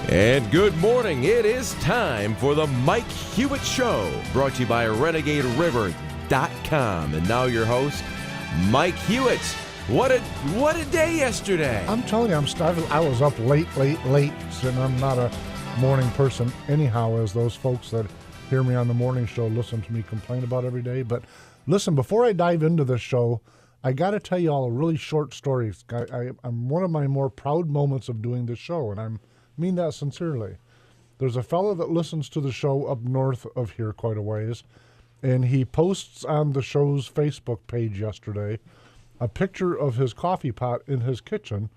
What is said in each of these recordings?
And good morning. It is time for the Mike Hewitt Show, brought to you by RenegadeRiver.com. And now your host, Mike Hewitt. What a day yesterday. I'm telling you, I'm starving. I was up late, and I'm not a morning person anyhow, as those folks that hear me on the morning show listen to me complain about every day. But listen, before I dive into this show, I got to tell you all a really short story. I'm one of my more proud moments of doing this show, and I mean that sincerely. There's a fellow that listens to the show up north of here quite a ways, and he posts on the show's Facebook page yesterday a picture of his coffee pot in his kitchen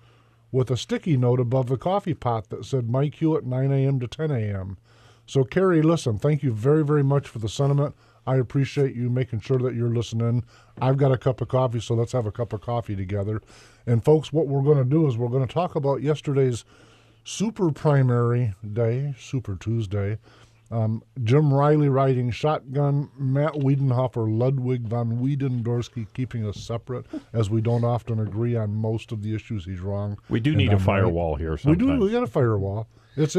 with a sticky note above the coffee pot that said Mike Hewitt 9 a.m. to 10 a.m. So, Carrie, listen, thank you very, very much for the sentiment. I appreciate you making sure that you're listening. I've got a cup of coffee, so let's have a cup of coffee together. And, folks, what we're going to do is we're going to talk about yesterday's Super Primary Day, Super Tuesday. Jim Riley riding shotgun, Matt Wiedenhoeft or Ludwig von Wiedendorsky keeping us separate, as we don't often agree on most of the issues. He's wrong. We do need a firewall here sometimes. We got a firewall. It's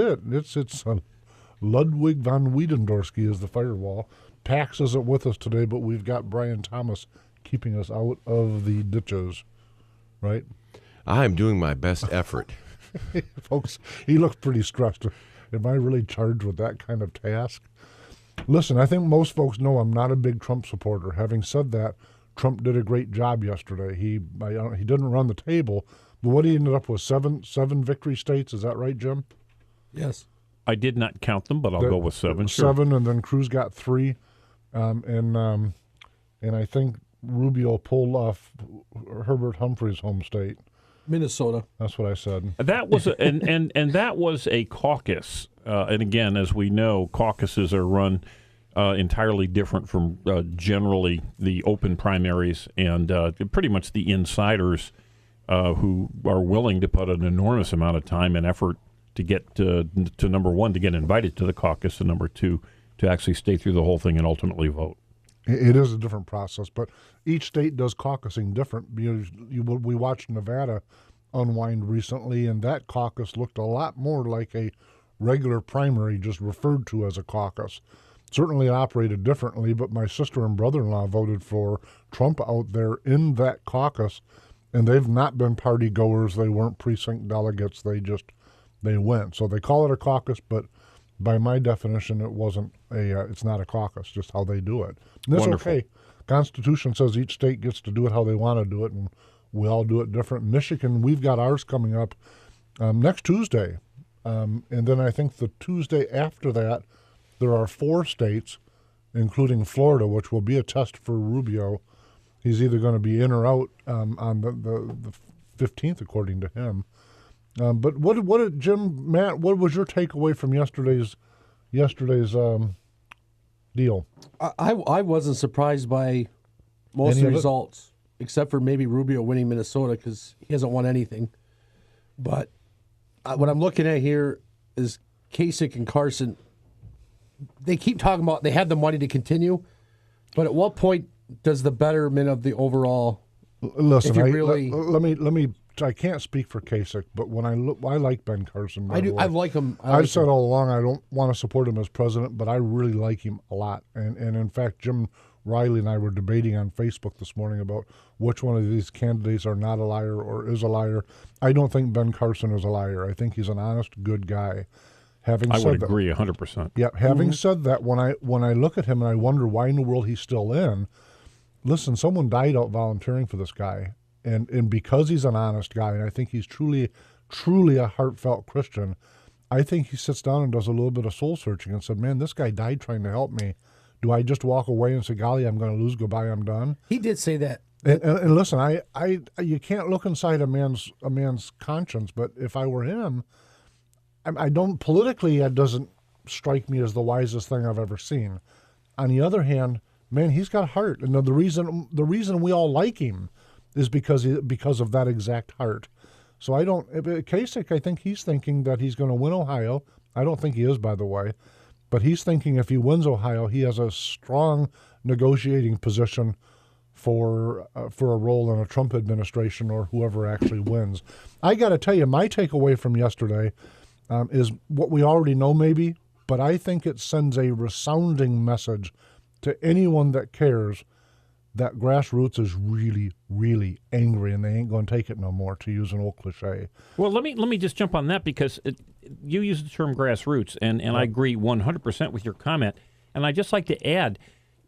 Ludwig von Wiedendorsky is the firewall. Pax isn't with us today, but we've got Brian Thomas keeping us out of the ditches, right? I'm doing my best effort. Folks, he looks pretty stressed. Am I really charged with that kind of task? Listen, I think most folks know I'm not a big Trump supporter. Having said that, Trump did a great job yesterday. He didn't run the table, but what he ended up with seven victory states. Is that right, Jim? Yes. I did not count them, but I'll go with seven. Sure. 7, and then Cruz got 3, and I think Rubio pulled off Herbert Humphrey's home state. Minnesota. That's what I said. That was and that was a caucus. And again, as we know, caucuses are run entirely different from generally the open primaries, and pretty much the insiders who are willing to put an enormous amount of time and effort to get to number one, to get invited to the caucus, and number two, to actually stay through the whole thing and ultimately vote. It is a different process, but each state does caucusing different. We watched Nevada unwind recently, and that caucus looked a lot more like a regular primary, just referred to as a caucus. Certainly operated differently, but my sister and brother-in-law voted for Trump out there in that caucus, and they've not been party goers. They weren't precinct delegates. They went. So they call it a caucus, but by my definition, it's not a caucus, just how they do it. And that's Wonderful. okay. Constitution says each state gets to do it how they want to do it, and we all do it different. Michigan, we've got ours coming up next Tuesday. And then I think the Tuesday after that, there are 4 states, including Florida, which will be a test for Rubio. He's either going to be in or out on the 15th, according to him. But what did Jim, Matt, what was your takeaway from yesterday's deal? I wasn't surprised by most of the results, except for maybe Rubio winning Minnesota because he hasn't won anything. But what I'm looking at here is Kasich and Carson. They keep talking about they have the money to continue, but at what point does the betterment of the overall? Listen, let me. I can't speak for Kasich, but when I like Ben Carson. I do. I like him. I've said all along I don't want to support him as president, but I really like him a lot. And in fact, Jim Riley and I were debating on Facebook this morning about which one of these candidates are not a liar or is a liar. I don't think Ben Carson is a liar. I think he's an honest, good guy. I would agree 100%. Yeah. Having said that, when I look at him and I wonder why in the world he's still in, listen, someone died out volunteering for this guy. And because he's an honest guy, and I think he's truly a heartfelt Christian, I think he sits down and does a little bit of soul searching and said, man, this guy died trying to help me. Do I just walk away and say, golly, I'm going to lose, goodbye, I'm done? He did say that. And listen, you can't look inside a man's conscience, but if I were him, I don't, politically, it doesn't strike me as the wisest thing I've ever seen. On the other hand, man, he's got heart. And the reason we all like him is because of that exact heart. So Kasich, I think he's thinking that he's going to win Ohio. I don't think he is, by the way. But he's thinking if he wins Ohio, he has a strong negotiating position for a role in a Trump administration or whoever actually wins. I got to tell you, my takeaway from yesterday, is what we already know maybe, but I think it sends a resounding message to anyone that cares that grassroots is really, really angry and they ain't going to take it no more, to use an old cliche. Well, let me just jump on that because you use the term grassroots, and I agree 100% with your comment. And I'd just like to add,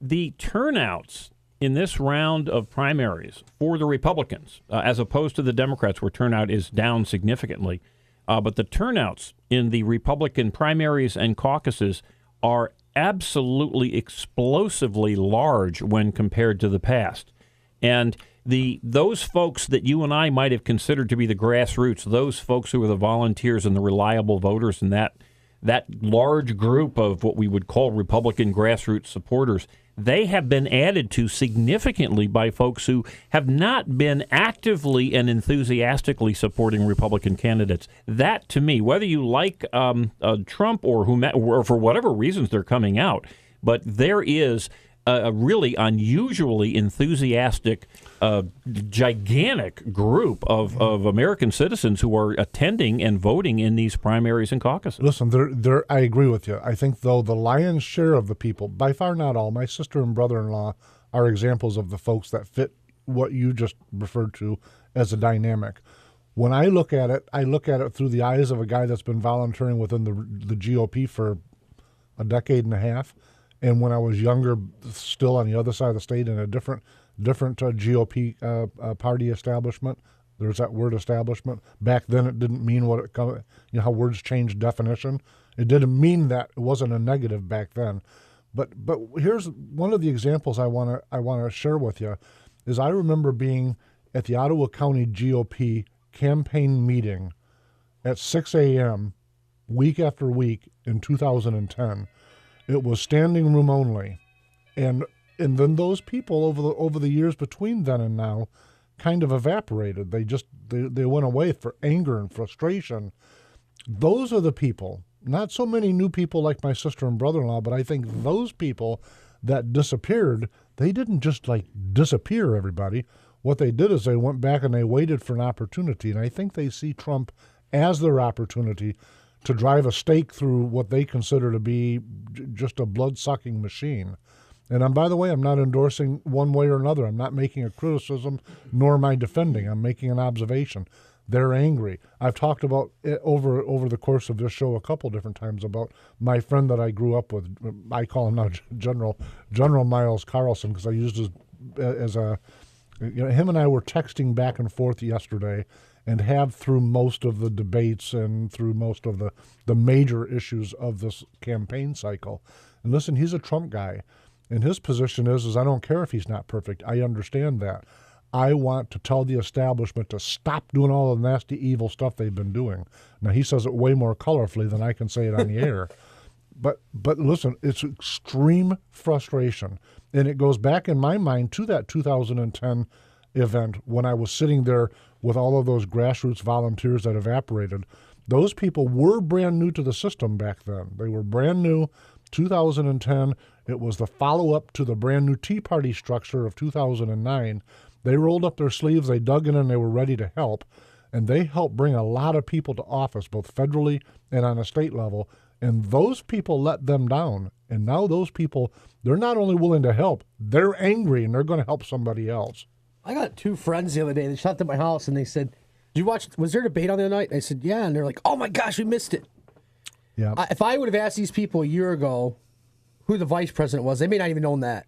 the turnouts in this round of primaries for the Republicans, as opposed to the Democrats, where turnout is down significantly, but the turnouts in the Republican primaries and caucuses are absolutely explosively large when compared to the past. And those folks that you and I might have considered to be the grassroots, those folks who are the volunteers and the reliable voters and that large group of what we would call Republican grassroots supporters, they have been added to significantly by folks who have not been actively and enthusiastically supporting Republican candidates. That, to me, whether you like Trump or for whatever reasons they're coming out, but there is a really unusually enthusiastic, gigantic group of American citizens who are attending and voting in these primaries and caucuses. Listen, I agree with you. I think, though, the lion's share of the people, by far not all, my sister and brother-in-law are examples of the folks that fit what you just referred to as a dynamic. When I look at it through the eyes of a guy that's been volunteering within the GOP for a decade and a half. And when I was younger, still on the other side of the state in a different GOP party establishment, there's that word establishment. Back then, it didn't mean what it, how words change definition. It didn't mean that. It wasn't a negative back then. But here's one of the examples I want to share with you. Is I remember being at the Ottawa County GOP campaign meeting at 6 a.m. week after week in 2010. It was standing room only, and then those people over the years between then and now kind of evaporated. They went away for anger and frustration. Those are the people, not so many new people like my sister and brother-in-law, but I think those people that disappeared, they didn't just disappear, everybody. What they did is they went back and they waited for an opportunity, and I think they see Trump as their opportunity to drive a stake through what they consider to be just a blood-sucking machine. And by the way, I'm not endorsing one way or another. I'm not making a criticism, nor am I defending. I'm making an observation. They're angry. I've talked about it over the course of this show a couple different times about my friend that I grew up with. I call him now General Miles Carlson, because I used as a, him and I were texting back and forth yesterday, and have through most of the debates and through most of the major issues of this campaign cycle. And listen, he's a Trump guy, and his position is I don't care if he's not perfect. I understand that. I want to tell the establishment to stop doing all the nasty, evil stuff they've been doing. Now, he says it way more colorfully than I can say it on the air. But listen, it's extreme frustration. And it goes back in my mind to that 2010 event when I was sitting there with all of those grassroots volunteers that evaporated. Those people were brand new to the system back then. They were brand new. 2010, it was the follow-up to the brand new Tea Party structure of 2009. They rolled up their sleeves, they dug in, and they were ready to help. And they helped bring a lot of people to office, both federally and on a state level. And those people let them down. And now those people, they're not only willing to help, they're angry, and they're going to help somebody else. I got two friends the other day. They shot at my house and they said, "Did you watch? Was there a debate on the other night?" I said, "Yeah." And they're like, "Oh my gosh, we missed it." Yeah. If I would have asked these people a year ago who the vice president was, they may not even known that.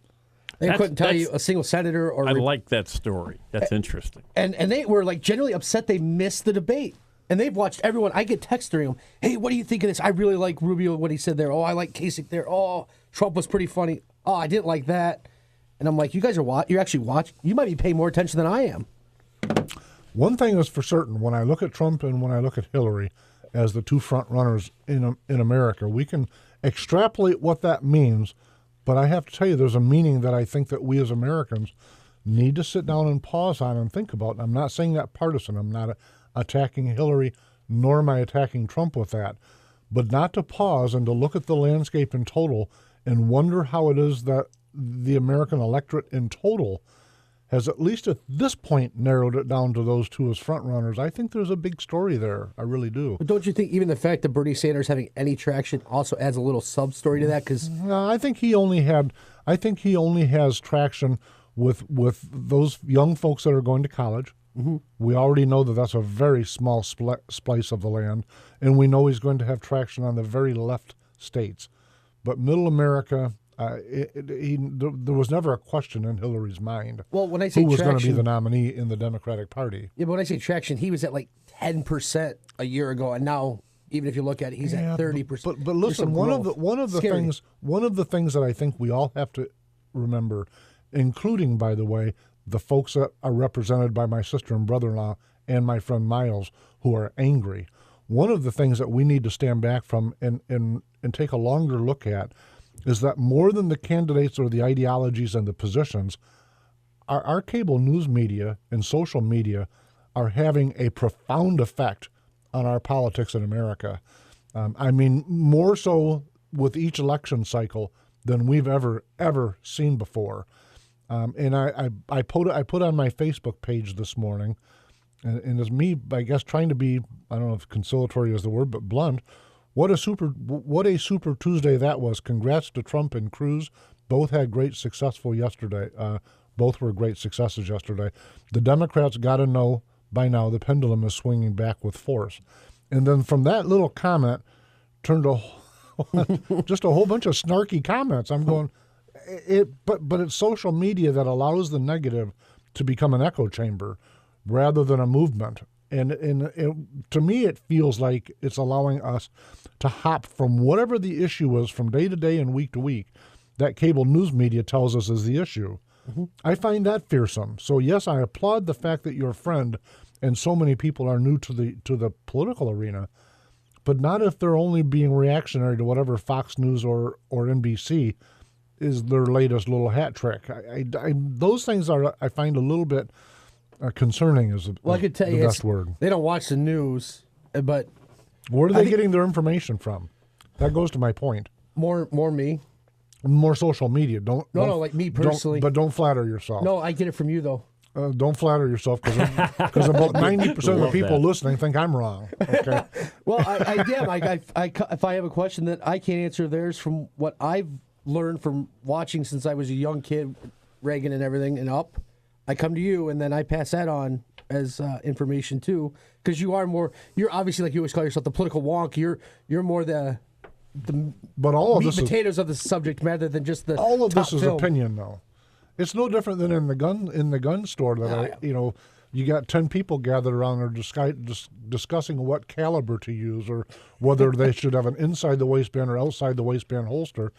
They couldn't tell you a single senator or. I like that story. That's interesting. And they were genuinely upset they missed the debate. And they've watched everyone. I get texts during them. "Hey, what do you think of this? I really like Rubio, what he said there. Oh, I like Kasich there. Oh, Trump was pretty funny. Oh, I didn't like that." And I'm like, you guys you're actually watching. You might be paying more attention than I am. One thing is for certain, when I look at Trump and when I look at Hillary as the two front runners in America, we can extrapolate what that means, but I have to tell you there's a meaning that I think that we as Americans need to sit down and pause on and think about. And I'm not saying that partisan. I'm not attacking Hillary, nor am I attacking Trump with that. But not to pause and to look at the landscape in total and wonder how it is that the American electorate in total has at least at this point narrowed it down to those two as front runners. I think there's a big story there. I really do. But don't you think even the fact that Bernie Sanders having any traction also adds a little sub story to that? Because I think he only has traction with those young folks that are going to college. Mm-hmm. We already know that that's a very small slice of the land, and we know he's going to have traction on the very left states. But middle America, there was never a question in Hillary's mind. Well, when I say who was traction, going to be the nominee in the Democratic Party. Yeah, but when I say traction, he was at like 10% a year ago, and now even if you look at it, he's at 30%. But listen, one of the things that I think we all have to remember, including, by the way, the folks that are represented by my sister and brother-in-law and my friend Miles, who are angry. One of the things that we need to stand back from and take a longer look at is that more than the candidates or the ideologies and the positions, our cable news media and social media are having a profound effect on our politics in America. I mean, more so with each election cycle than we've ever seen before. And I put on my Facebook page this morning, and it's me, I guess, trying to be, I don't know if conciliatory is the word, but blunt. What a Super Tuesday that was. Congrats to Trump and Cruz. Both had great successful yesterday. Both were great successes yesterday. The Democrats got to know by now the pendulum is swinging back with force. And then from that little comment turned just a whole bunch of snarky comments. I'm going, but it's social media that allows the negative to become an echo chamber rather than a movement. And to me, it feels like it's allowing us to hop from whatever the issue is from day to day and week to week that cable news media tells us is the issue. Mm-hmm. I find that fearsome. So yes, I applaud the fact that your friend and so many people are new to the political arena, but not if they're only being reactionary to whatever Fox News or NBC is their latest little hat trick. Those things I find a little bit concerning is I could tell the you best word. They don't watch the news, but where are they getting their information from? That goes to my point. More me. More social media. Don't like me personally. But don't flatter yourself. No, I get it from you though. Don't flatter yourself because about 90% of the people listening think I'm wrong. Okay. Well, I am. If I have a question that I can't answer theirs from what I've learned from watching since I was a young kid, Reagan and everything and up, I come to you and then I pass that on as information too, because you're obviously, like you always call yourself, the political wonk. You're more the but all of meat this and potatoes of the subject rather than just the all of top this is film. Opinion though. It's no different than in the gun store that you got 10 people gathered around and discussing what caliber to use or whether they should have an inside the waistband or outside the waistband holster.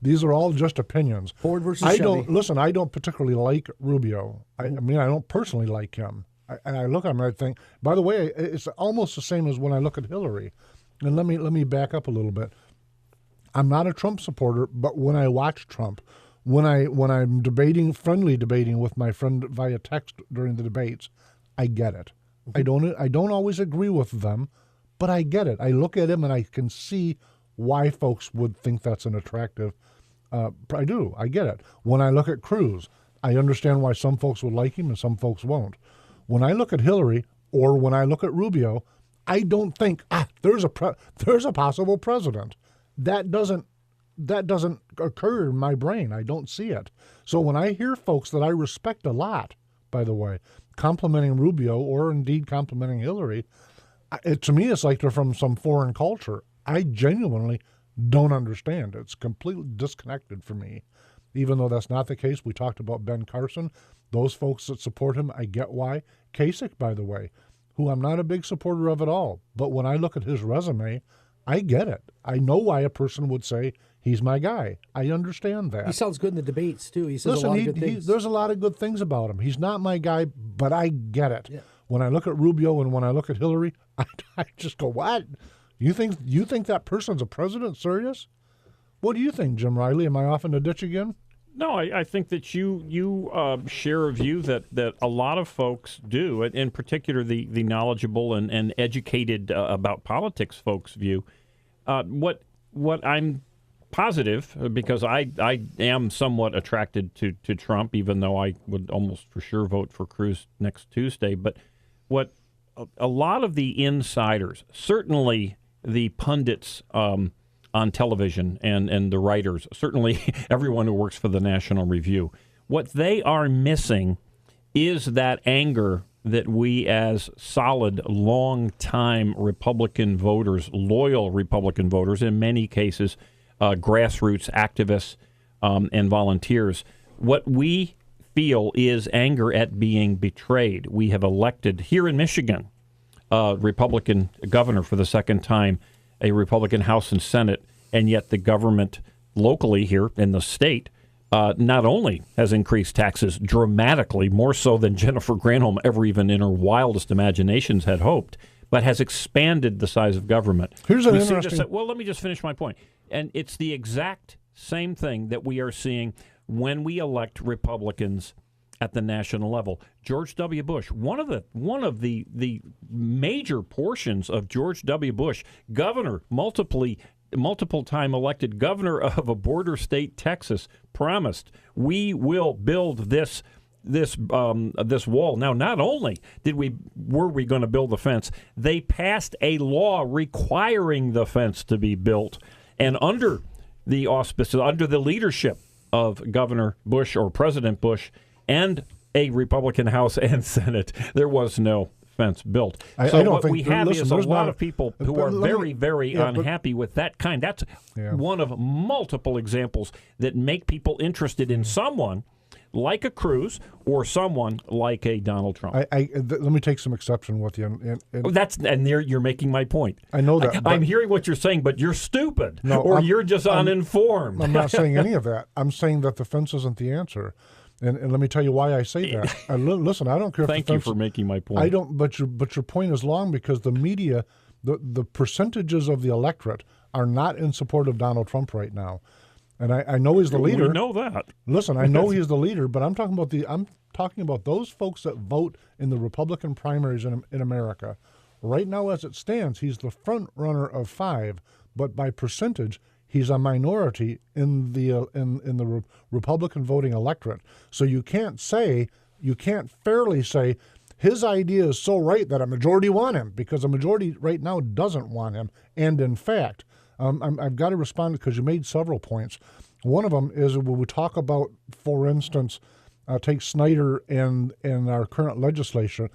These are all just opinions. Ford versus Chevy. I don't particularly like Rubio. I mean, I don't personally like him. And I look at him and I think, by the way, it's almost the same as when I look at Hillary. And let me back up a little bit. I'm not a Trump supporter, but when I watch Trump, when I'm friendly debating with my friend via text during the debates, I get it. I don't always agree with them, but I get it. I look at him and I can see why folks would think that's an attractive. I do. I get it. When I look at Cruz, I understand why some folks would like him and some folks won't. When I look at Hillary or when I look at Rubio, I don't think there's a possible president. That doesn't occur in my brain. I don't see it. So when I hear folks that I respect a lot, by the way, complimenting Rubio or indeed complimenting Hillary, to me it's like they're from some foreign culture. I genuinely don't understand. It's completely disconnected for me. Even though that's not the case, we talked about Ben Carson. Those folks that support him, I get why. Kasich, by the way, who I'm not a big supporter of at all. But when I look at his resume, I get it. I know why a person would say he's my guy. I understand that. He sounds good in the debates, too. He says a lot of good things. There's a lot of good things about him. He's not my guy, but I get it. Yeah. When I look at Rubio and when I look at Hillary, I just go, what? You think that person's a president? Serious? What do you think, Jim Riley? Am I off in the ditch again? No, I think that you share a view that a lot of folks do, in particular the knowledgeable and educated about politics folks view. What I'm positive because I am somewhat attracted to Trump, even though I would almost for sure vote for Cruz next Tuesday. But what a lot of the insiders, certainly the pundits on television and the writers, certainly everyone who works for the National Review, what they are missing is that anger that we as solid, long-time Republican voters, loyal Republican voters, in many cases, grassroots activists and volunteers, what we feel is anger at being betrayed. We have elected here in Michigan a Republican governor for the second time, a Republican House and Senate, and yet the government locally here in the state not only has increased taxes dramatically, more so than Jennifer Granholm ever even in her wildest imaginations had hoped, but has expanded the size of government. Here's an interesting... Well, let me just finish my point. And it's the exact same thing that we are seeing when we elect Republicans at the national level. George W. Bush, one of the major portions of George W. Bush, governor, multiple time elected governor of a border state, Texas, promised we will build this wall. Now, not only were we going to build the fence, they passed a law requiring the fence to be built, and under the auspices, under the leadership of Governor Bush or President Bush and a Republican House and Senate, there was no fence built. What we have is a lot of people who are very unhappy with that kind. That's one of multiple examples that make people interested in someone like a Cruz or someone like a Donald Trump. Let me take some exception with you. And you're making my point. I know that. I'm hearing what you're saying, but you're stupid, you're just uninformed. I'm not saying any of that. I'm saying that the fence isn't the answer. And let me tell you why I say that. Listen, I don't care if Thank you for making my point. I don't, but your point is long because the media, the percentages of the electorate are not in support of Donald Trump right now. And I know he's the leader. We know that. Listen, I know he's the leader, but I'm talking about those folks that vote in the Republican primaries in America. Right now, as it stands, he's the front runner of 5, but by percentage, he's a minority in the Republican voting electorate. So you can't fairly say his idea is so right that a majority want him, because a majority right now doesn't want him. And in fact, I've got to respond because you made several points. One of them is when we talk about, for instance, take Snyder and our current legislation.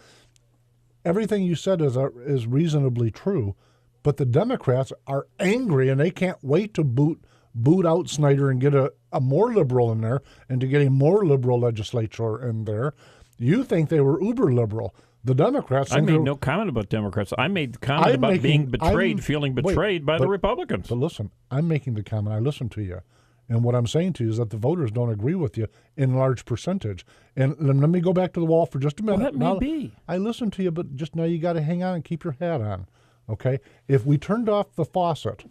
Everything you said is reasonably true. But the Democrats are angry, and they can't wait to boot out Snyder and get a more liberal in there and to get a more liberal legislature in there. You think they were uber liberal. The Democrats... I made no comment about Democrats. I made the comment about being betrayed, feeling betrayed by the Republicans. But listen, I'm making the comment. I listened to you. And what I'm saying to you is that the voters don't agree with you in large percentage. And let me go back to the wall for just a minute. Well, that may be. I listened to you, but just now you got to hang on and keep your hat on. Okay, if we turned off the faucet,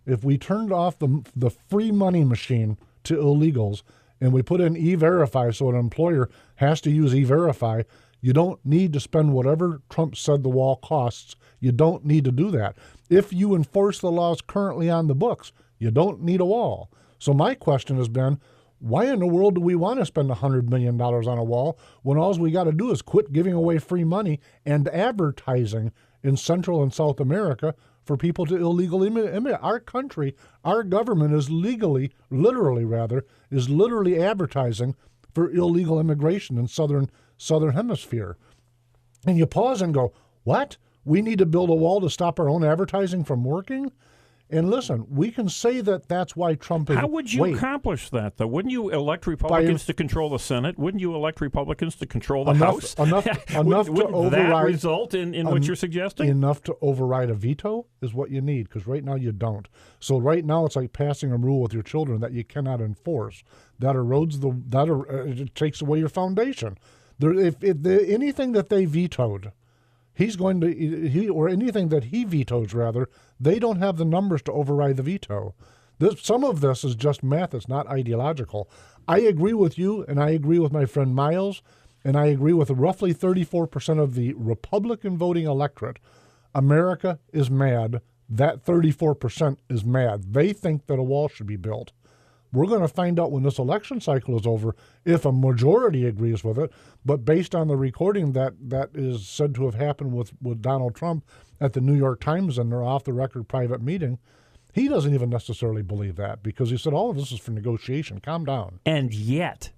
if we turned off the free money machine to illegals, and we put in E-Verify so an employer has to use E-Verify, you don't need to spend whatever Trump said the wall costs. You don't need to do that. If you enforce the laws currently on the books, you don't need a wall. So my question has been, why in the world do we want to spend $100 million on a wall when all we got to do is quit giving away free money and advertising in Central and South America for people to illegally immigrate? Our country, our government is literally advertising for illegal immigration in southern hemisphere. And you pause and go, what? We need to build a wall to stop our own advertising from working? And listen, we can say that that's why Trump is... How would you accomplish that, though? Wouldn't you elect Republicans to control the Senate? Wouldn't you elect Republicans to control the House? Enough to override... that result in what you're suggesting? Enough to override a veto is what you need, because right now you don't. So right now it's like passing a rule with your children that you cannot enforce. That erodes it takes away your foundation. Anything that they vetoed... anything that he vetoes, rather, they don't have the numbers to override the veto. Some of this is just math. It's not ideological. I agree with you, and I agree with my friend Miles, and I agree with roughly 34% of the Republican voting electorate. America is mad that 34% is mad. They think that a wall should be built. We're going to find out when this election cycle is over if a majority agrees with it. But based on the recording that is said to have happened with Donald Trump at the New York Times and their off-the-record private meeting, he doesn't even necessarily believe that because he said all of this is for negotiation. Calm down. And yet,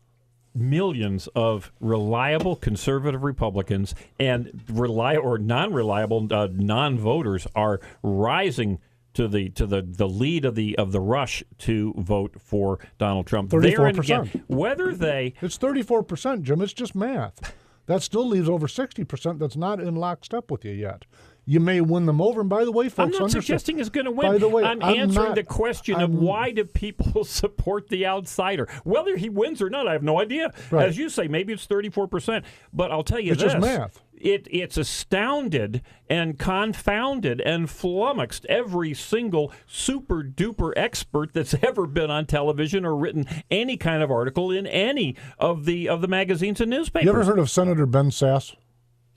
millions of reliable conservative Republicans and non-reliable non-voters are rising to the lead of the rush to vote for Donald Trump. 34%. Whether they it's 34%, Jim. It's just math. That still leaves over 60% that's not in lockstep with you yet. You may win them over. And by the way, folks, I'm not suggesting he's going to win. By the way, I'm answering the question of why do people support the outsider? Whether he wins or not, I have no idea. Right. As you say, maybe it's 34%. But I'll tell you it's this. just math. It's astounded and confounded and flummoxed every single super-duper expert that's ever been on television or written any kind of article in any of the magazines and newspapers. You ever heard of Senator Ben Sasse?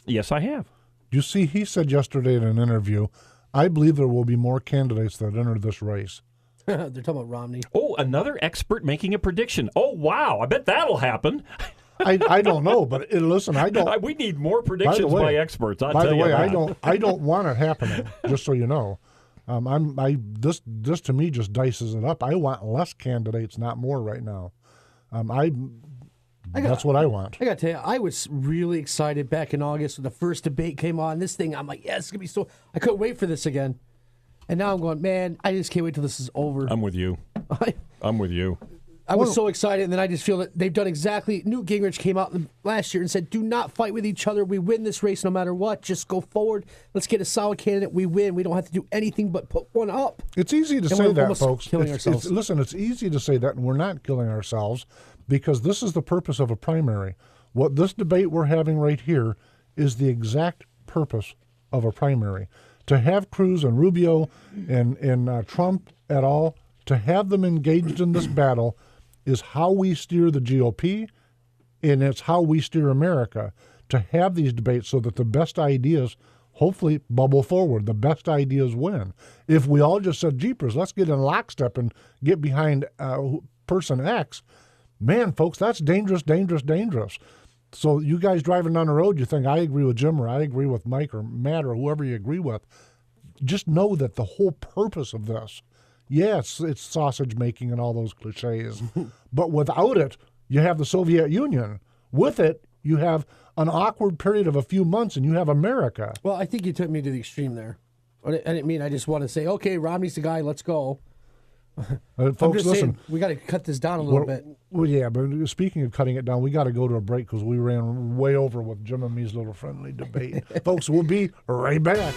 Yes, I have. You see, he said yesterday in an interview, I believe there will be more candidates that enter this race. They're talking about Romney. Oh, another expert making a prediction. Oh, wow. I bet that'll happen. I don't know, but listen, I don't. We need more predictions by experts. By the way, I don't want it happening. Just so you know, this to me just dices it up. I want less candidates, not more, right now. That's what I want. I got to tell you, I was really excited back in August when the first debate came on. This thing, I'm like, yeah, it's gonna be so. I couldn't wait for this again, and now I'm going, man, I just can't wait till this is over. I'm with you. I'm with you. I was so excited, and then I just feel that they've done exactly. Newt Gingrich came out last year and said, do not fight with each other. We win this race no matter what. Just go forward. Let's get a solid candidate. We win. We don't have to do anything but put one up. It's easy to say that, folks. Killing ourselves. Listen, it's easy to say that, and we're not killing ourselves because this is the purpose of a primary. What this debate we're having right here is the exact purpose of a primary. To have Cruz and Rubio and Trump et al., to have them engaged in this battle is how we steer the GOP, and it's how we steer America, to have these debates so that the best ideas hopefully bubble forward. The best ideas win. If we all just said, jeepers, let's get in lockstep and get behind person X, man, folks, that's dangerous, dangerous, dangerous. So you guys driving down the road, you think, I agree with Jim or I agree with Mike or Matt or whoever you agree with. Just know that the whole purpose of this, yes, it's sausage making and all those cliches, but without it, you have the Soviet Union. With it, you have an awkward period of a few months and you have America. Well, I think you took me to the extreme there. I didn't mean I just want to say, okay, Romney's the guy, let's go. Folks, listen, saying, we got to cut this down a little bit. Well, yeah, but speaking of cutting it down, we got to go to a break because we ran way over with Jim and me's little friendly debate. Folks, we'll be right back.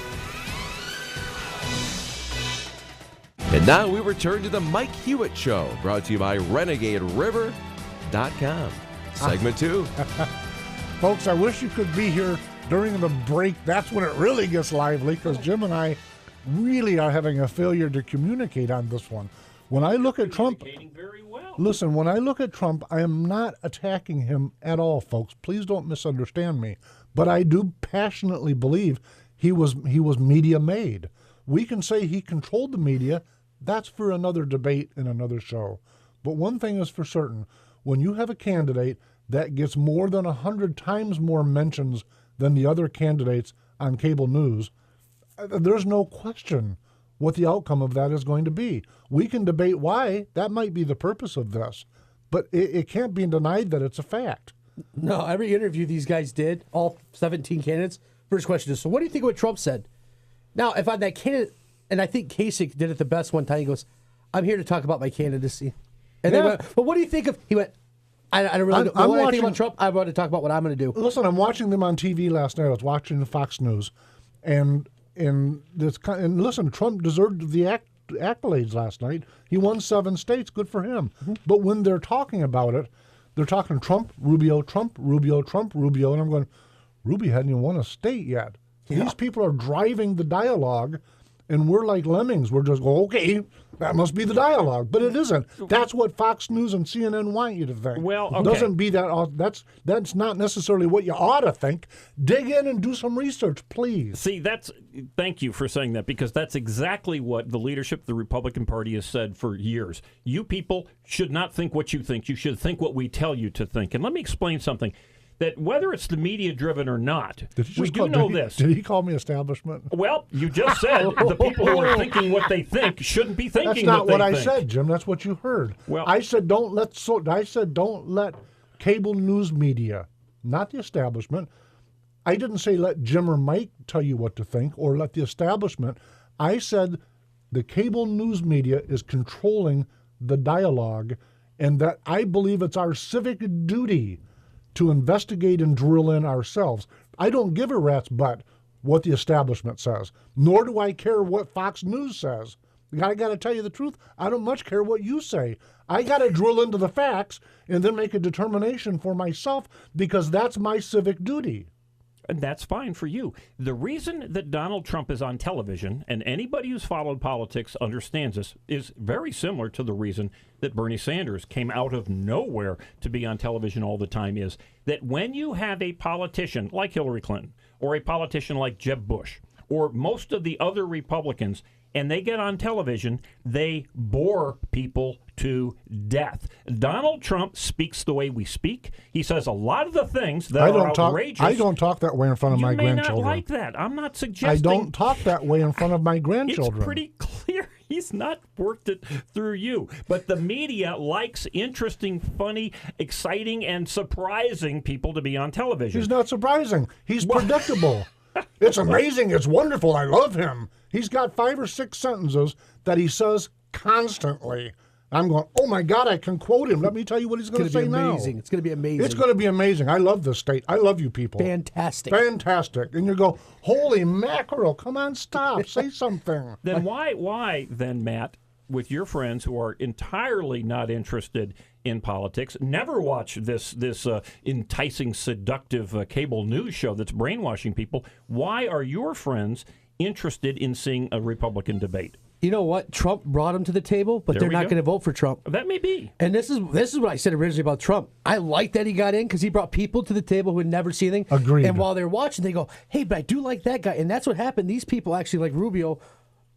And now we return to the Mike Hewitt Show, brought to you by RenegadeRiver.com. Segment 2. Folks, I wish you could be here during the break. That's when it really gets lively because Jim and I really are having a failure to communicate on this one. When I look at Trump, very well. Listen, when I look at Trump, I am not attacking him at all, folks. Please don't misunderstand me. But I do passionately believe he was media made. We can say he controlled the media. That's for another debate in another show. But one thing is for certain, when you have a candidate that gets more than 100 times more mentions than the other candidates on cable news, there's no question what the outcome of that is going to be. We can debate why. That might be the purpose of this. But it can't be denied that it's a fact. No, every interview these guys did, all 17 candidates, first question is, so what do you think of what Trump said? Now, if I'm that candidate, and I think Kasich did it the best one time, he goes, I'm here to talk about my candidacy. And they went, but what do you think of, he went, I don't really know what I think about Trump. I want to talk about what I'm going to do. Listen, I'm watching them on TV last night. I was watching the Fox News. And listen, Trump deserved the accolades last night. He won 7 states. Good for him. Mm-hmm. But when they're talking about it, they're talking Trump, Rubio, Trump, Rubio, Trump, Rubio. And I'm going, Rubio hadn't even won a state yet. Yeah. These people are driving the dialogue. and we're like lemmings. We're just go, okay, that must be the dialogue, but it isn't. That's what Fox News and CNN want you to think. Well, okay. Doesn't be that. That's not necessarily what you ought to think. Dig in and do some research, please. See, thank you for saying that, because that's exactly what the leadership of the Republican Party has said for years. You people should not think what you think. You should think what we tell you to think. And let me explain something. That whether it's the media driven or not, we do know this. Did he call me establishment? Well, you just said the people who are thinking what they think shouldn't be thinking. That's not what I think. said, Jim. That's what you heard. Well, I said don't let cable news media, not the establishment. I didn't say let Jim or Mike tell you what to think or let the establishment. I said the cable news media is controlling the dialogue, and that I believe it's our civic duty to investigate and drill in ourselves. I don't give a rat's butt what the establishment says, nor do I care what Fox News says. I got to tell you the truth. I don't much care what you say. I got to drill into the facts and then make a determination for myself, because that's my civic duty. And that's fine for you. The reason that Donald Trump is on television, and anybody who's followed politics understands this, is very similar to the reason that Bernie Sanders came out of nowhere to be on television all the time, is that when you have a politician like Hillary Clinton or a politician like Jeb Bush or most of the other Republicans, and they get on television, they bore people to death. Donald Trump speaks the way we speak. He says a lot of the things that are outrageous. I don't talk that way in front of my grandchildren. You may not like that. I'm not suggesting. I don't talk that way in front of my grandchildren. It's pretty clear he's not worked it through you. But the media likes interesting, funny, exciting, and surprising people to be on television. He's not surprising. He's predictable. It's amazing. It's wonderful. I love him. He's got 5 or 6 sentences that he says constantly. I'm going, oh, my God, I can quote him. Let me tell you what he's going to say now. It's going to be amazing. It's going to be amazing. I love this state. I love you people. Fantastic. Fantastic. And you go, holy mackerel, come on, stop. Say something. Then why then, Matt, with your friends who are entirely not interested in politics, never watch this enticing, seductive cable news show that's brainwashing people, why are your friends interested in seeing a Republican debate? You know what? Trump brought them to the table, but they're not going to vote for Trump. That may be. And this is what I said originally about Trump. I like that he got in because he brought people to the table who had never seen anything. Agreed. And while they're watching, they go, hey, but I do like that guy. And that's what happened. These people actually like Rubio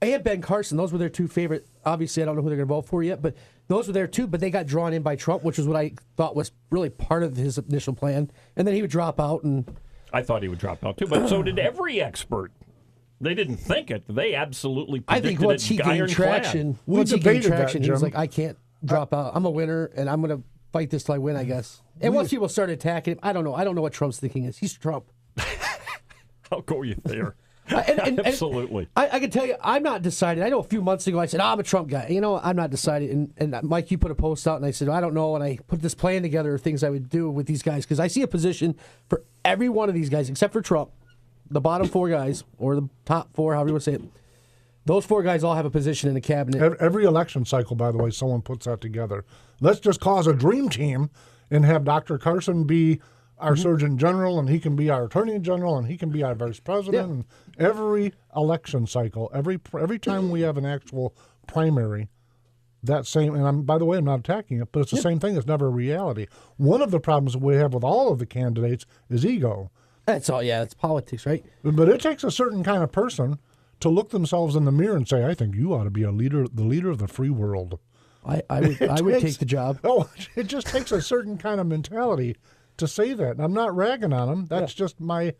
and Ben Carson. Those were their two favorite. Obviously, I don't know who they're going to vote for yet, but those were there too. But they got drawn in by Trump, which was what I thought was really part of his initial plan. And then he would drop out. And I thought he would drop out too, but so did every expert. They didn't think it. They absolutely predicted I think once he gained traction, he was like, I can't drop out. I'm a winner, and I'm going to fight this till I win, I guess. And once people started attacking him, I don't know. I don't know what Trump's thinking is. He's Trump. I'll go you there. Absolutely. I can tell you, I'm not decided. I know a few months ago I said, I'm a Trump guy. You know, I'm not decided. And Mike, you put a post out, and I said, I don't know. And I put this plan together of things I would do with these guys, because I see a position for every one of these guys, except for Trump. The bottom 4 guys, or the top 4, however you want to say it, those 4 guys all have a position in the cabinet. Every election cycle, by the way, someone puts that together. Let's just cause a dream team and have Dr. Carson be our Surgeon General, and he can be our Attorney General, and he can be our Vice President. Yeah. And every election cycle, every time we have an actual primary, that same, and by the way, I'm not attacking it, but it's the same thing. It's never a reality. One of the problems we have with all of the candidates is ego. That's all, yeah, it's politics, right? But it takes a certain kind of person to look themselves in the mirror and say, I think you ought to be the leader of the free world. I would take the job. Oh, it just takes a certain kind of mentality to say that. And I'm not ragging on them. That's just my,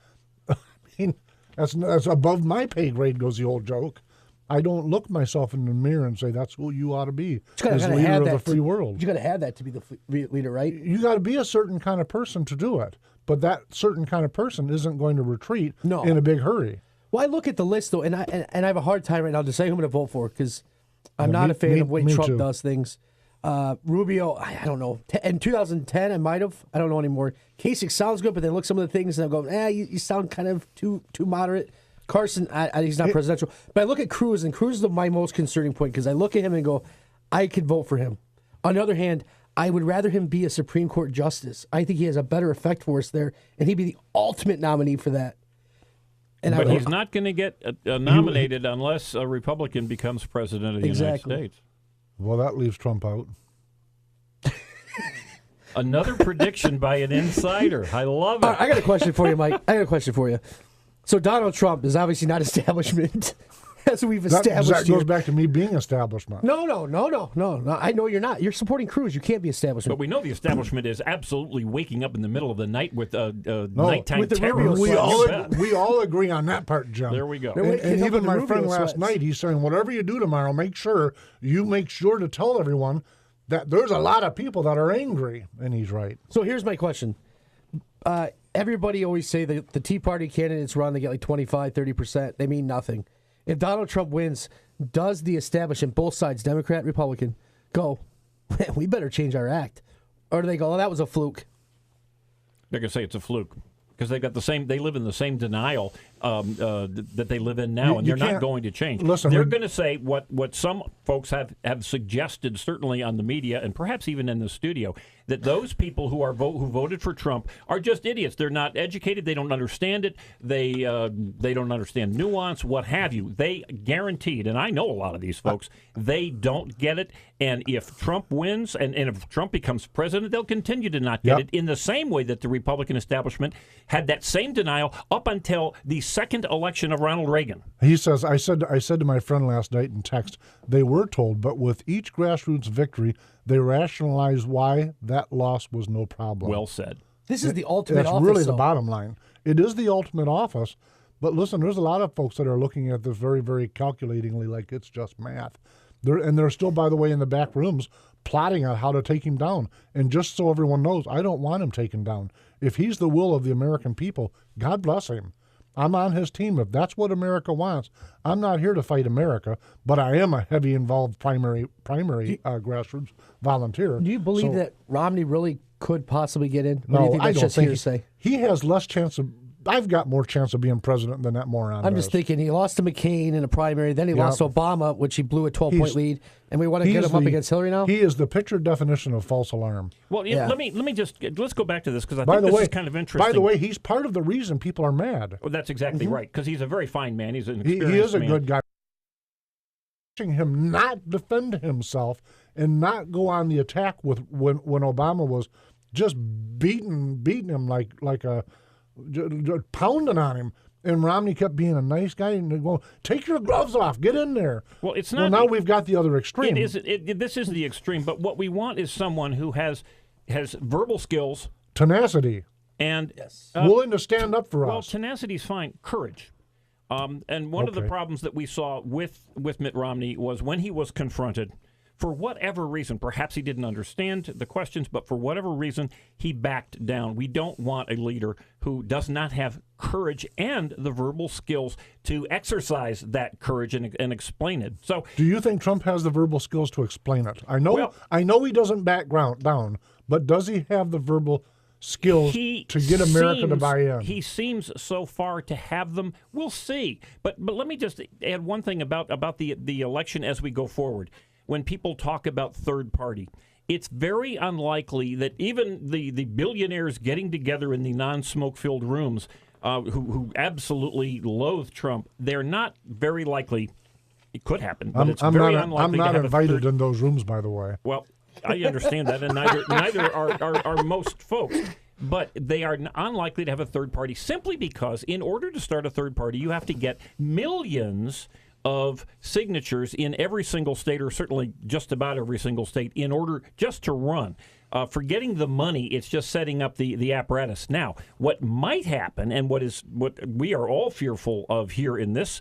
I mean, that's above my pay grade, goes the old joke. I don't look myself in the mirror and say, that's who you ought to be, as leader of the free world. You got to have that to be the leader, right? You got to be a certain kind of person to do it. But that certain kind of person isn't going to retreat in a big hurry. Well, I look at the list, though, and I have a hard time right now to say who I'm going to vote for, because I'm not a fan of the way Trump does things. Rubio, I don't know. In 2010, I might have. I don't know anymore. Kasich sounds good, but then look some of the things, and I'm going, you sound kind of too moderate. Carson, he's not presidential. But I look at Cruz, and Cruz is my most concerning point, because I look at him and go, I could vote for him. On the other hand, I would rather him be a Supreme Court justice. I think he has a better effect for us there, and he'd be the ultimate nominee for that. But he's not going to get nominated unless a Republican becomes president of the United States. Well, that leaves Trump out. Another prediction by an insider. I love it. I got a question for you, Mike. I got a question for you. So Donald Trump is obviously not establishment, as we've established. That goes back to me being establishment. No. I know you're not. You're supporting Cruz. You can't be establishment. But we know the establishment is absolutely waking up in the middle of the night with nighttime with the terror. We all agree on that part, Jim. There we go. And even my friend last night, he's saying, whatever you do tomorrow, make sure to tell everyone that there's a lot of people that are angry. And he's right. So here's my question. Everybody always say that the Tea Party candidates run, they get like 25, 30%. They mean nothing. If Donald Trump wins, does the establishment, both sides, Democrat, Republican, go, man, we better change our act? Or do they go, oh, that was a fluke? They're going to say it's a fluke. Because they live in the same denial that they live in now, and they're not going to change. Listen, they're going to say what some folks have suggested, certainly on the media and perhaps even in the studio, that those people who voted for Trump are just idiots. They're not educated. They don't understand it. They don't understand nuance, what have you. They guaranteed, and I know a lot of these folks, they don't get it. And if Trump wins and if Trump becomes president, they'll continue to not get it in the same way that the Republican establishment had that same denial up until the second election of Ronald Reagan. He says, I said to my friend last night in text, they were told, but with each grassroots victory, they rationalized why that loss was no problem. Well said. This is the ultimate office. That's really the bottom line. It is the ultimate office. But listen, there's a lot of folks that are looking at this very, very calculatingly like it's just math. They're still, by the way, in the back rooms plotting on how to take him down. And just so everyone knows, I don't want him taken down. If he's the will of the American people, God bless him. I'm on his team. If that's what America wants, I'm not here to fight America, but I am a heavy involved primary grassroots volunteer. Do you believe that Romney really could possibly get in? No, do you think I that's don't just think hearsay? he has less chance of. I've got more chance of being president than that moron. I'm just thinking he lost to McCain in a primary, then he lost to Obama, which he blew a 12-point lead, and we want to get him up against Hillary now? He is the picture definition of false alarm. Well, let's go back to this because I think this is kind of interesting. By the way, he's part of the reason people are mad. Well, that's exactly right, because he's a very fine man. He's an experienced man. He is a good guy. Watching him not defend himself and not go on the attack with when Obama was just beating him like a pounding on him, and Romney kept being a nice guy and going, "Take your gloves off, get in there." Well, it's not. Well, now we've got the other extreme. This is the extreme, but what we want is someone who has verbal skills, tenacity, and willing to stand up for us. Well, tenacity's fine. Courage. And one of the problems that we saw with Mitt Romney was when he was confronted, for whatever reason, perhaps he didn't understand the questions, but for whatever reason, he backed down. We don't want a leader who does not have courage and the verbal skills to exercise that courage and explain it. So, do you think Trump has the verbal skills to explain it? I know he doesn't back down, but does he have the verbal skills to get America to buy in? He seems so far to have them. We'll see. But let me just add one thing about the election as we go forward. When people talk about third party, it's very unlikely that even the billionaires getting together in the non-smoke-filled rooms who absolutely loathe Trump, they're not very likely. It could happen, but it's very unlikely. I'm not invited in those rooms, by the way. Well, I understand that, and neither are most folks. But they are unlikely to have a third party simply because in order to start a third party, you have to get millions of signatures in every single state, or certainly just about every single state, in order just to run. For getting the money, it's just setting up the apparatus. Now, what might happen, and what we are all fearful of here in this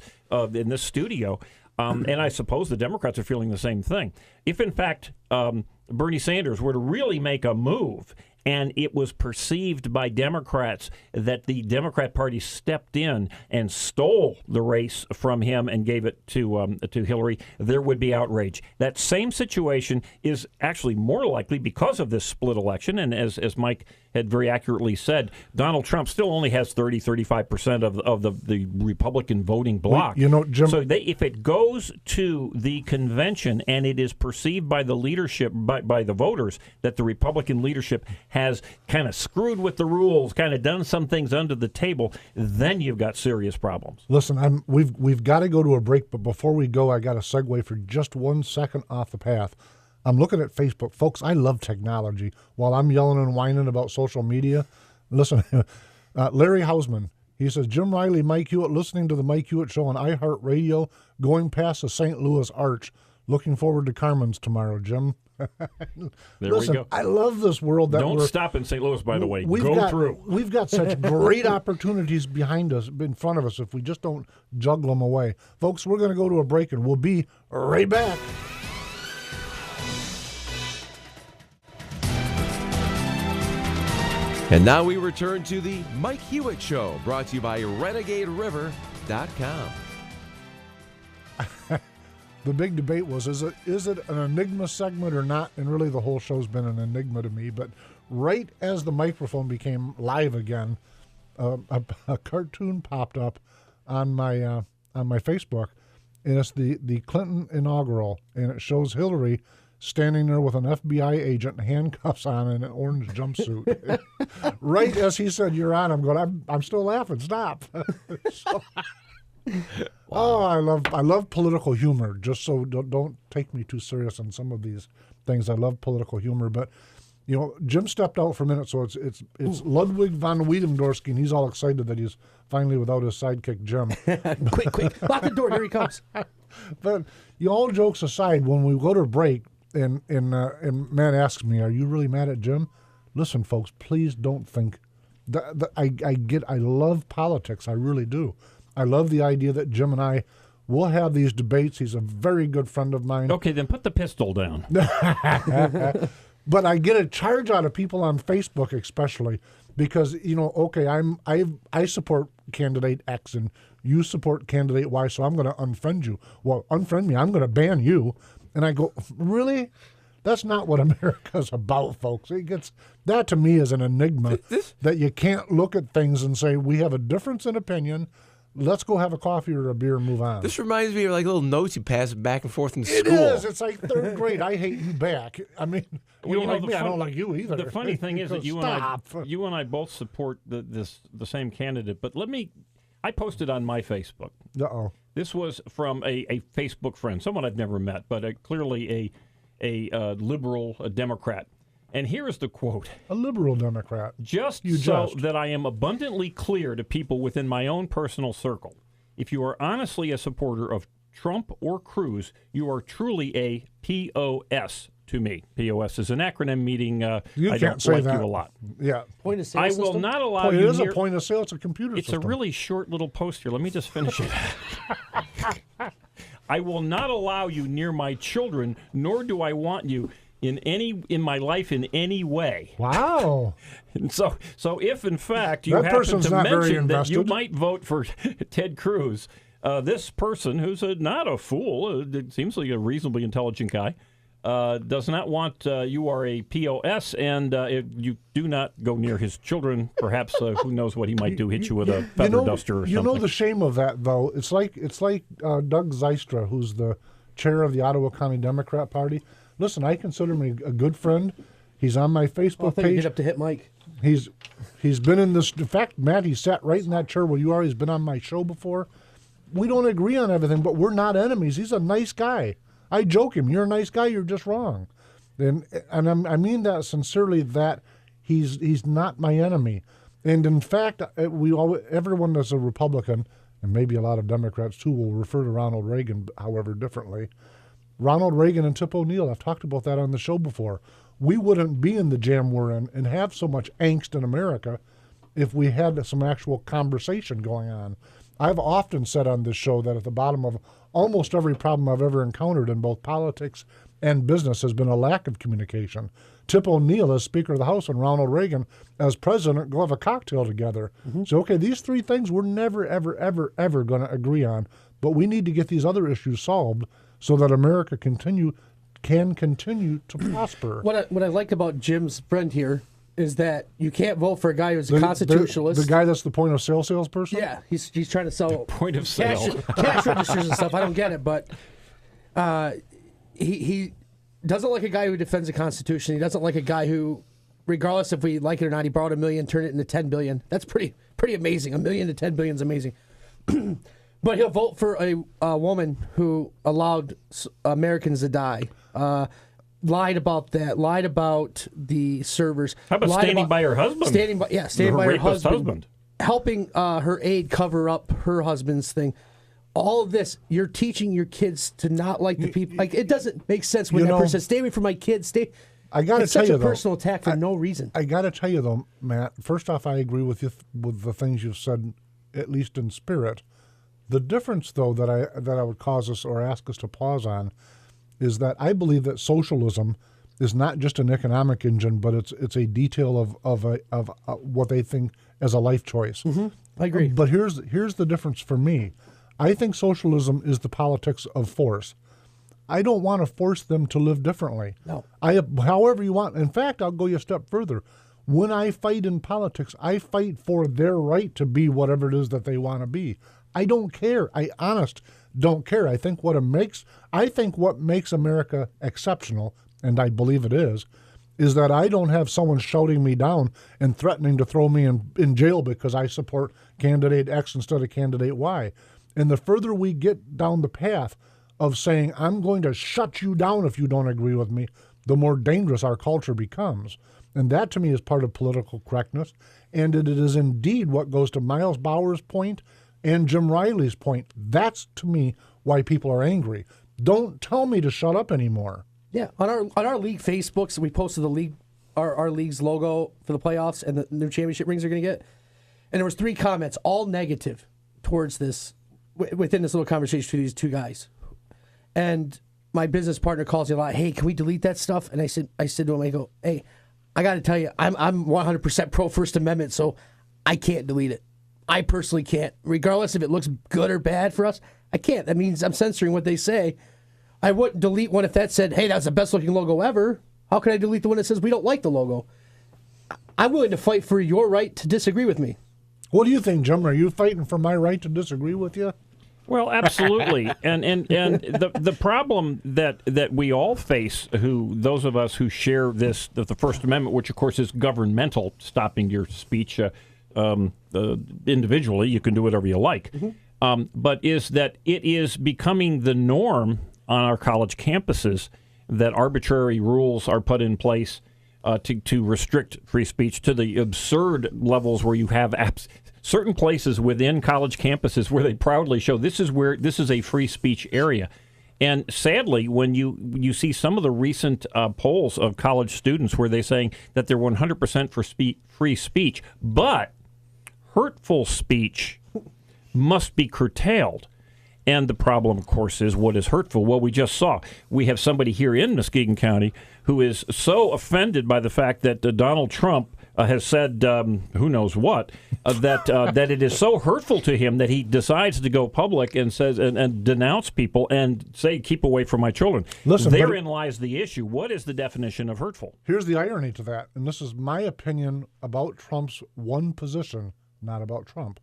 studio, and I suppose the Democrats are feeling the same thing. If in fact Bernie Sanders were to really make a move, and it was perceived by Democrats that the Democrat Party stepped in and stole the race from him and gave it to Hillary, there would be outrage. That same situation is actually more likely because of this split election. And as Mike had very accurately said, Donald Trump still only has 35% of the Republican voting bloc. Well, Jim. So if it goes to the convention and it is perceived by the leadership, by the voters, that the Republican leadership has kind of screwed with the rules, kind of done some things under the table, then you've got serious problems. Listen, we've got to go to a break, but before we go, I got a segue for just 1 second off the path. I'm looking at Facebook. Folks, I love technology. While I'm yelling and whining about social media, listen, Larry Hausman, he says, Jim Riley, Mike Hewitt, listening to the Mike Hewitt Show on iHeartRadio, going past the St. Louis Arch. Looking forward to Carmen's tomorrow, Jim. Listen, we go. I love this world. Don't stop in St. Louis, by the way. Go through. We've got such great opportunities behind us, in front of us, if we just don't juggle them away. Folks, we're going to go to a break, and we'll be right back. And now we return to the Mike Hewitt Show, brought to you by RenegadeRiver.com. The big debate was, is it an enigma segment or not? And really the whole show's been an enigma to me. But right as the microphone became live again, a cartoon popped up on my Facebook, and it's the Clinton inaugural, and it shows Hillary standing there with an FBI agent, handcuffs on, and an orange jumpsuit. Right as he said, "You're on," I'm going, I'm still laughing. Stop. Oh, I love political humor. Just so don't take me too serious on some of these things. I love political humor, but Jim stepped out for a minute, so it's Ludwig von Wiedenhoeft, and he's all excited that he's finally without his sidekick Jim. Quick, lock the door. Here he comes. But all jokes aside, when we go to break, and Matt asks me, "Are you really mad at Jim?" Listen, folks, please don't think that I love politics. I really do. I love the idea that Jim and I will have these debates. He's a very good friend of mine. Okay, then put the pistol down. But I get a charge out of people on Facebook, especially because I support candidate X and you support candidate Y, so I'm going to unfriend you. Well, unfriend me. I'm going to ban you. And I go, really? That's not what America's about, folks. That to me is an enigma that you can't look at things and say, we have a difference in opinion. Let's go have a coffee or a beer and move on. This reminds me of like little notes you pass back and forth in school. It is. It's like third grade. I hate you back. I mean, you don't like me. I don't like you either. The funny thing is that you and I both support the same candidate. But I posted on my Facebook. Uh-oh. This was from a Facebook friend, someone I've never met, but clearly a liberal, a Democrat. And here is the quote. A liberal Democrat. Just that I am abundantly clear to people within my own personal circle. If you are honestly a supporter of Trump or Cruz, you are truly a POS to me. POS is an acronym meaning you I can't don't say like that. you a lot. Yeah. Point of sale I system? will not allow you. It is a point of sale. It's a computer system. It's a really short little post here. Let me just finish it. I will not allow you near my children, nor do I want you in my life in any way. Wow. And so if in fact you happen to mention that you might vote for Ted Cruz, this person who's not a fool, it seems like a reasonably intelligent guy, does not want you are a POS, and you do not go near his children. Perhaps who knows what he might do? Hit you with a feather duster or something. You know the shame of that, though. It's like Doug Zystra, who's the chair of the Ottawa County Democrat Party. Listen, I consider him a good friend. He's on my Facebook page. Get up to hit Mike. He's been in this. In fact, Matt, he sat right in that chair where you are. He's been on my show before. We don't agree on everything, but we're not enemies. He's a nice guy. I joke him. You're a nice guy. You're just wrong. And I mean that sincerely. That he's not my enemy. And in fact, everyone that's a Republican, and maybe a lot of Democrats too, will refer to Ronald Reagan, however, differently. Ronald Reagan and Tip O'Neill, I've talked about that on the show before. We wouldn't be in the jam we're in and have so much angst in America if we had some actual conversation going on. I've often said on this show that at the bottom of almost every problem I've ever encountered in both politics and business has been a lack of communication. Tip O'Neill as Speaker of the House and Ronald Reagan as President go have a cocktail together. Mm-hmm. So, okay, these three things we're never, ever, ever, ever going to agree on, but we need to get these other issues solved so that America can continue to prosper. What I like about Jim's friend here is that you can't vote for a guy who's a constitutionalist. The guy that's the point of sale salesperson? Yeah, he's trying to sell Point of sale. cash registers and stuff. I don't get it, but he doesn't like a guy who defends the Constitution. He doesn't like a guy who, regardless if we like it or not, he borrowed $1 million, turned it into $10 billion. That's pretty amazing. $1 million to $10 billion is amazing. But he'll vote for a woman who allowed Americans to die. Lied about that. Lied about the servers. How about standing by her husband? Standing by her husband. Helping her aide cover up her husband's thing. All of this, you're teaching your kids to not like the people. Like, it doesn't make sense when that person says, "Stay away from my kids." I got to tell you, such a personal attack for no reason. I got to tell you though, Matt. First off, I agree with you with the things you've said, at least in spirit. The difference, though, that I would cause us or ask us to pause on, is that I believe that socialism is not just an economic engine, but it's a detail of what they think as a life choice. Mm-hmm. I agree. But here's the difference for me. I think socialism is the politics of force. I don't want to force them to live differently. No. However you want. In fact, I'll go a step further. When I fight in politics, I fight for their right to be whatever it is that they want to be. I don't care. I don't care. I think what makes America exceptional, and I believe it is that I don't have someone shouting me down and threatening to throw me in jail because I support candidate X instead of candidate Y. And the further we get down the path of saying, I'm going to shut you down if you don't agree with me, the more dangerous our culture becomes. And that, to me, is part of political correctness. And it is indeed what goes to Miles Bauer's point and Jim Riley's point. That's, to me, why people are angry. Don't tell me to shut up anymore. Yeah, on our league Facebooks, we posted the league, our league's logo for the playoffs and the new championship rings they're going to get. And there was 3 comments, all negative towards this, within this little conversation between these 2 guys. And my business partner calls me a lot. Hey, can we delete that stuff? And I said to him, I go, hey, I got to tell you, I'm 100% pro First Amendment, so I can't delete it. I personally can't, regardless if it looks good or bad for us. I can't. That means I'm censoring what they say. I wouldn't delete one if that said, hey, that's the best looking logo ever. How can I delete the one that says we don't like the logo? I'm willing to fight for your right to disagree with me. What do you think, Jim? Are you fighting for my right to disagree with you? Well, absolutely, and the problem that we all face, those of us who share the First Amendment, which of course is governmental, stopping your speech individually, you can do whatever you like, but is that it is becoming the norm on our college campuses that arbitrary rules are put in place to restrict free speech to the absurd levels where you have certain places within college campuses where they proudly show this is a free speech area. And sadly, when you see some of the recent polls of college students where they're saying that they're 100% for free speech, but hurtful speech must be curtailed. And the problem, of course, is what is hurtful. Well, we just saw. We have somebody here in Muskegon County who is so offended by the fact that Donald Trump has said who knows what, that it is so hurtful to him that he decides to go public and says and denounce people and say, keep away from my children. Listen, therein lies the issue. What is the definition of hurtful? Here's the irony to that, and this is my opinion about Trump's one position, not about Trump.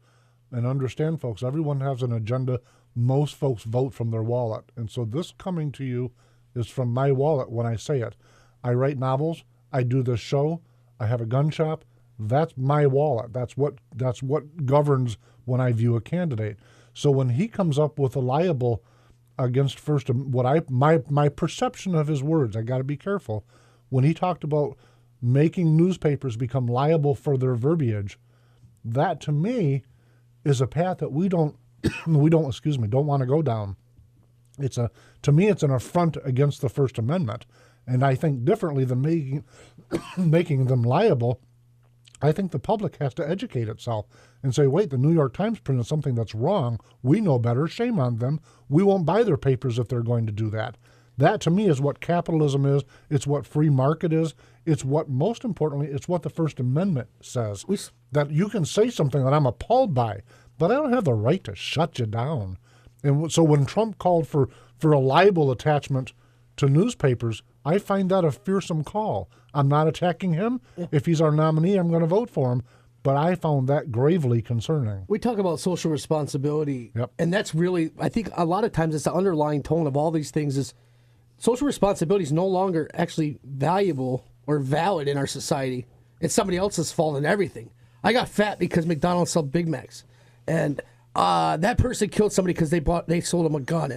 And understand, folks, everyone has an agenda. Most folks vote from their wallet. And so this coming to you is from my wallet when I say it. I write novels. I do this show. I have a gun shop. That's my wallet. That's what governs when I view a candidate. So when he comes up with a libel against my perception of his words, I got to be careful. When he talked about making newspapers become liable for their verbiage, that to me is a path that we don't want to go down. To me, it's an affront against the First Amendment. And I think differently than making them liable, I think the public has to educate itself and say, wait, the New York Times printed something that's wrong. We know better. Shame on them. We won't buy their papers if they're going to do that. That, to me, is what capitalism is. It's what free market is. It's what, most importantly, it's what the First Amendment says. That you can say something that I'm appalled by, but I don't have the right to shut you down. And so when Trump called for a libel attachment to newspapers, I find that a fearsome call. I'm not attacking him. If he's our nominee, I'm going to vote for him. But I found that gravely concerning. We talk about social responsibility, and that's really, I think a lot of times it's the underlying tone of all these things is social responsibility is no longer actually valuable or valid in our society. It's somebody else's fault in everything. I got fat because McDonald's sold Big Macs, and that person killed somebody because they sold them a gun,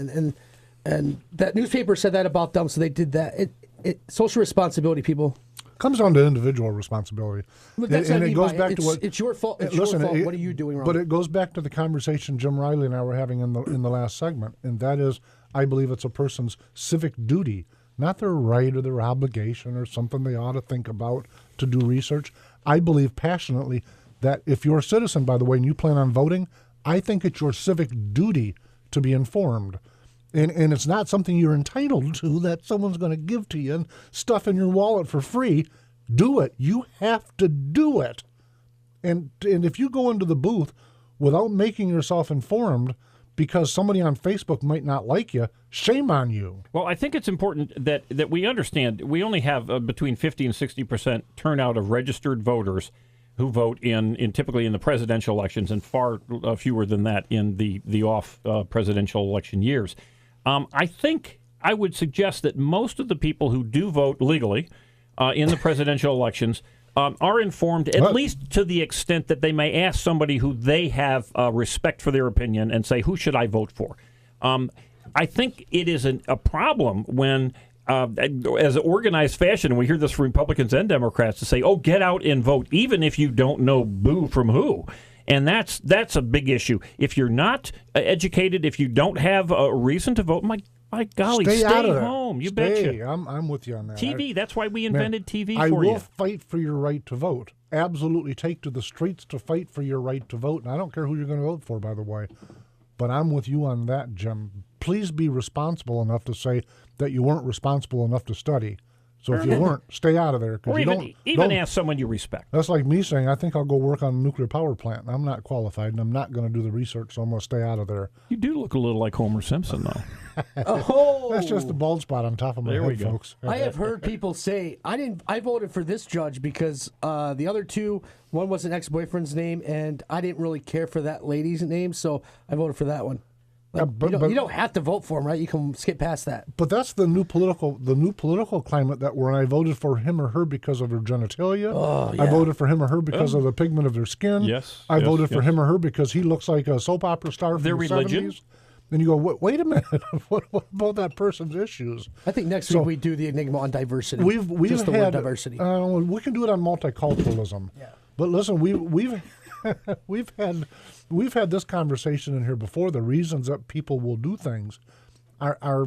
and that newspaper said that about them, so they did that. Social responsibility, people. Comes down to individual responsibility. Look, and it goes back to what it's your fault. It's your fault. What are you doing wrong? But it goes back to the conversation Jim Riley and I were having in the last segment, and that is, I believe it's a person's civic duty, not their right or their obligation or something they ought to think about to do research. I believe passionately that if you're a citizen, by the way, and you plan on voting, I think it's your civic duty to be informed. And it's not something you're entitled to that someone's going to give to you and stuff in your wallet for free. Do it. You have to do it. And if you go into the booth without making yourself informed because somebody on Facebook might not like you, shame on you. Well, I think it's important that we understand we only have between 50 and 60% turnout of registered voters who vote in typically in the presidential elections, and far fewer than that in the off presidential election years. I think I would suggest that most of the people who do vote legally in the presidential elections are informed, at least to the extent that they may ask somebody who they have respect for their opinion and say, who should I vote for? I think it is a problem when, as an organized fashion, and we hear this from Republicans and Democrats, to say, oh, get out and vote, even if you don't know boo from who. And that's a big issue. If you're not educated, if you don't have a reason to vote, my golly, stay home. You betcha. I'm with you on that. TV, that's why we invented TV for you. I will fight for your right to vote. Absolutely take to the streets to fight for your right to vote. And I don't care who you're going to vote for, by the way. But I'm with you on that, Jim. Please be responsible enough to say that you weren't responsible enough to study. So if you weren't, stay out of there. Or even ask someone you respect. That's like me saying, I think I'll go work on a nuclear power plant. I'm not qualified, and I'm not going to do the research, so I'm going to stay out of there. You do look a little like Homer Simpson, though. That's just a bald spot on top of my head, folks. I have heard people say, I voted for this judge because the other two, one was an ex-boyfriend's name, and I didn't really care for that lady's name, so I voted for that one. Like, you don't have to vote for him, right? You can skip past that. But that's the new political climate that when I voted for him or her because of her genitalia. Oh, yeah. I voted for him or her because of the pigment of their skin. Yes. I voted for him or her because he looks like a soap opera star from their the religion. 70s. Then you go, wait a minute, what about that person's issues? I think next week we do the enigma on diversity. We've just the word diversity. We can do it on multiculturalism. Yeah. But listen, we've had this conversation in here before. The reasons that people will do things are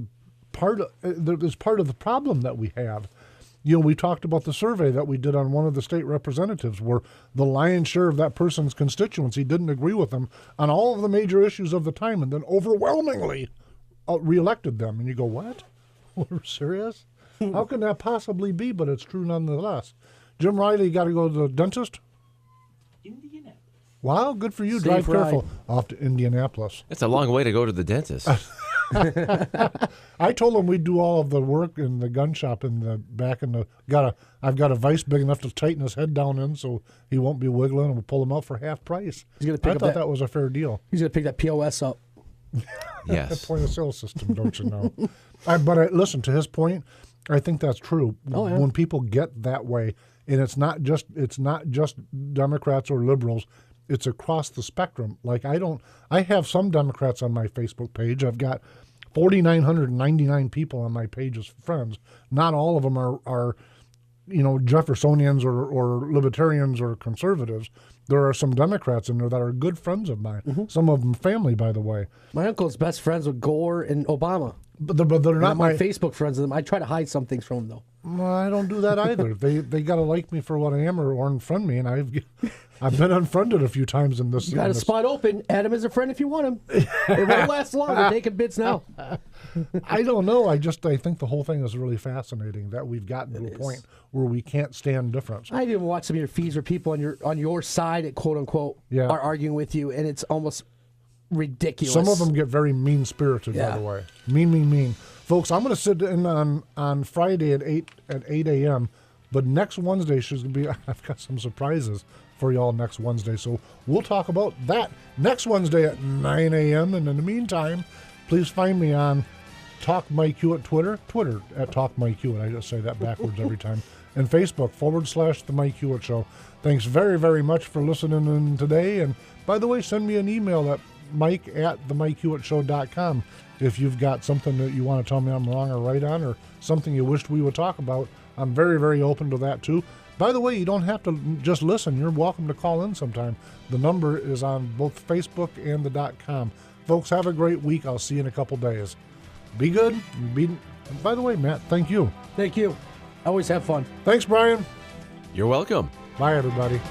part of the problem that we have. You know, we talked about the survey that we did on one of the state representatives where the lion's share of that person's constituency didn't agree with them on all of the major issues of the time, and then overwhelmingly reelected them. And you go, what? We're serious? How can that possibly be? But it's true nonetheless. Jim Riley, got to go to the dentist? Indianapolis. Wow, good for you. Safe Drive careful. Off to Indianapolis. That's a long way to go to the dentist. I told him we'd do all of the work in the gun shop in the back. I've got a vise big enough to tighten his head down in so he won't be wiggling, and we'll pull him out for half price. I thought that was a fair deal. He's going to pick that POS up. Yes. The point of sale system, don't you know? Listen, to his point, I think that's true. Oh, yeah. When people get that way, and it's not just Democrats or liberals, it's across the spectrum. Like I have some Democrats on my Facebook page. I've got 4,999 people on my page as friends. Not all of them are Jeffersonians or libertarians or conservatives. There are some Democrats in there that are good friends of mine. Mm-hmm. Some of them family, by the way. My uncle's best friends with Gore and Obama. But they're not my Facebook friends with them. I try to hide some things from them, though. Well, I don't do that either. They got to like me for what I am or unfriend me, and I've been unfriended a few times in this. You got a spot open. Add him as a friend if you want him. It won't last long. We're taking bids now. I don't know. I think the whole thing is really fascinating that we've gotten to a point where we can't stand difference. I even watch some of your feeds where people on your side, quote unquote, are arguing with you, and it's almost ridiculous. Some of them get very mean-spirited, by the way. Mean. Folks, I'm going to sit in on Friday at 8 a.m., but next Wednesday she's going to be. I've got some surprises for y'all next Wednesday, so we'll talk about that next Wednesday at 9 a.m. And in the meantime, please find me on Talk Mike Hewitt Twitter at Talk Mike Hewitt. I just say that backwards every time. And Facebook / The Mike Hewitt Show. Thanks very, very much for listening in today. And by the way, send me an email at mike@themikehewitt.com if you've got something that you want to tell me I'm wrong or right on, or something you wished we would talk about. I'm very, very open to that too. By the way, you don't have to just listen. You're welcome to call in sometime. The number is on both Facebook and the .com. Folks, have a great week. I'll see you in a couple days. Be good. By the way, Matt, thank you. Thank you. I always have fun. Thanks, Brian. You're welcome. Bye, everybody.